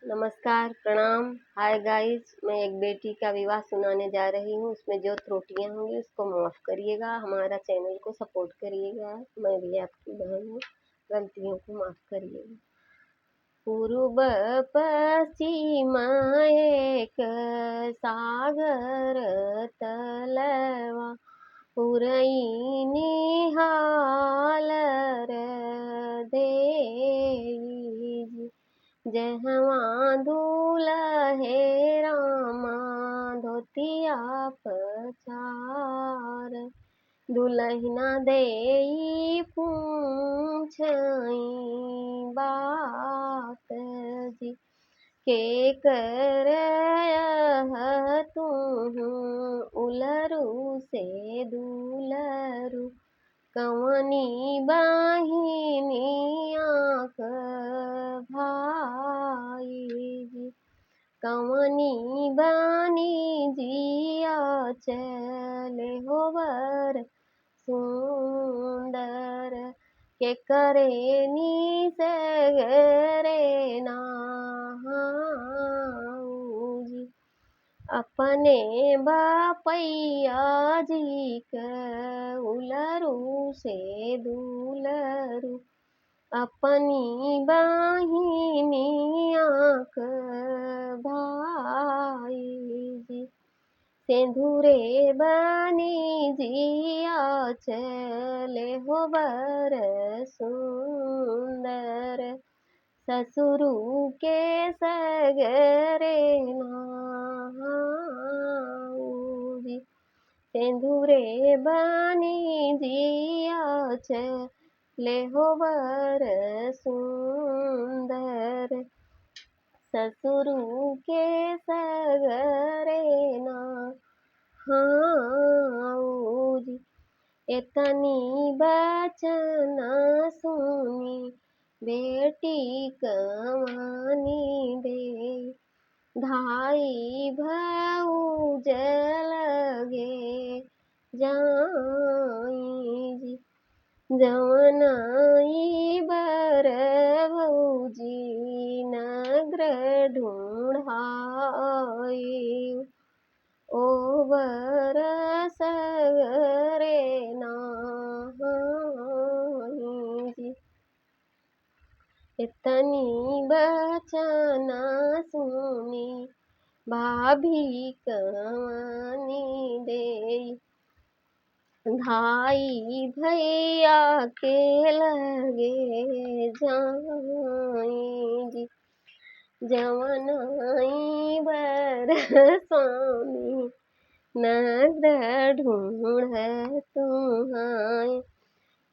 नमस्कार, प्रणाम। Hi guys, मैं एक बेटी का विवाह सुनाने जा रही हूँ। उसमें जो त्रुटियां होंगी उसको माफ़ करिएगा, हमारा चैनल को सपोर्ट करिएगा। मैं भी आपकी बहन हूँ, गलतियों को माफ़ करिएगा। पूर्व पश्चिम एक सागर तलवा पुरई निहाल देई जहवा दूल्हे रामा धोतिया पछार दुल्हना देई पूछई बात जी के कर तू उलरू से दुलरू कवनी बाहिनिया भाई जी कवनी बानी जिया चले होवर सुंदर के करे नी सगरे नाऊजी अपने बापैया जी के उलरू से दुलरू अपनी बाहिनिया भाई जी सिंदूरे बनी जिया चले होबर सुंदर ससुरु के सगरे नाऊजी सिंदूरे बनी जिया चले होबर सुंदर ससुरु के सगरे नाऊजी एतनी बचन सुनी बेटी कमानी दे धाई भाऊ जलगे जाई जवनाई बर भौजी नगर ढूंढाई ओ बर सगरे नाई इतनी बचना सुनी भाभी कमानी दे धाई भैया के लगे जाई जवनाई बर स्वामी नगर ढूंढ तुम्हारे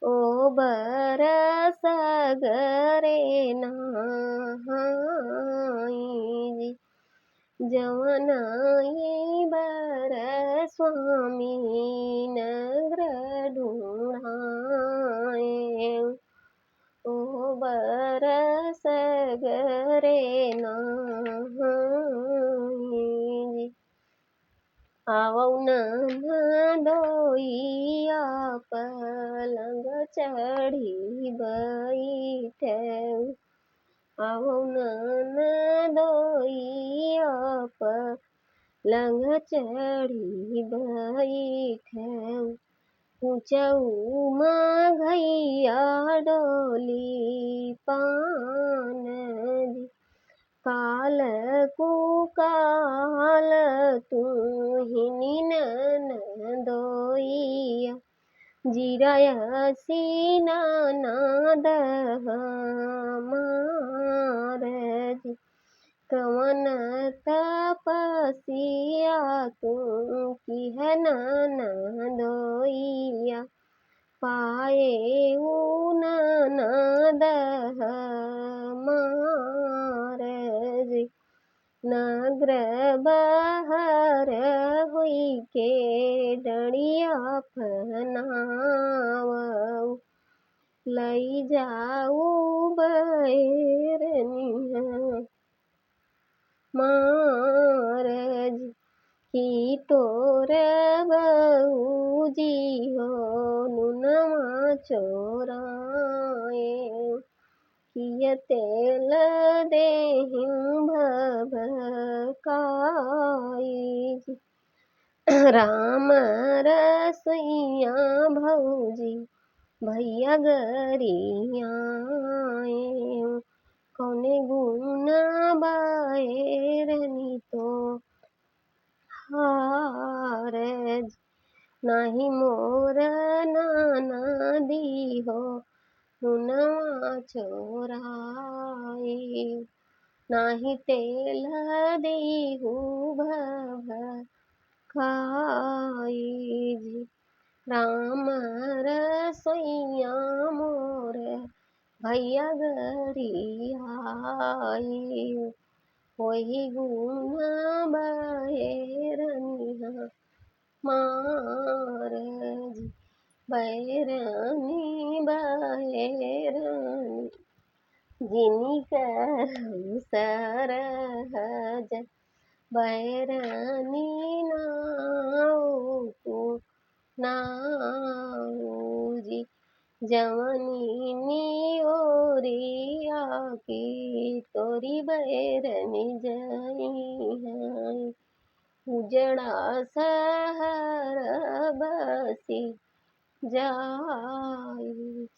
ओ बर सगरे नाई जवनाई बर स्वामी नगर ढूंढाए ओ बर सगरे नाई आवौ ननदोइया पलंग चढ़ी बैठे आवौ ननदोइया पलंग चढ़ी बैठे ऊँचऊ माघैया डोली पान काल कुकाल तुहिनी ननदोइया जिरयसी ननद हमार कवन तपसिया तू किह ननदोइया पाए ननद हमार नगर बहर हुई के डड़िया फनावऊ लई जाऊ बैरनिया मारज की तोर बहूजी हो नुनवा चोराए किय तेल देहिं राम रसोइया भौजी भैया गरियाए, कौने गुना बैरनी तो हारज, नाही मोर नाना दी हो हुनवा छोराए, नाही तेल देहु खाई। राम रसोइया मोर भैया गरियाई, वही गुण बैरनिया मारज, बैरनी बैरनी जिनी करहु सरहज, बैरनी नाऊ नाऊजी, जवनी ओरिया की तोरी बैरनी जई है, उजड़ा शहर बसी जाई।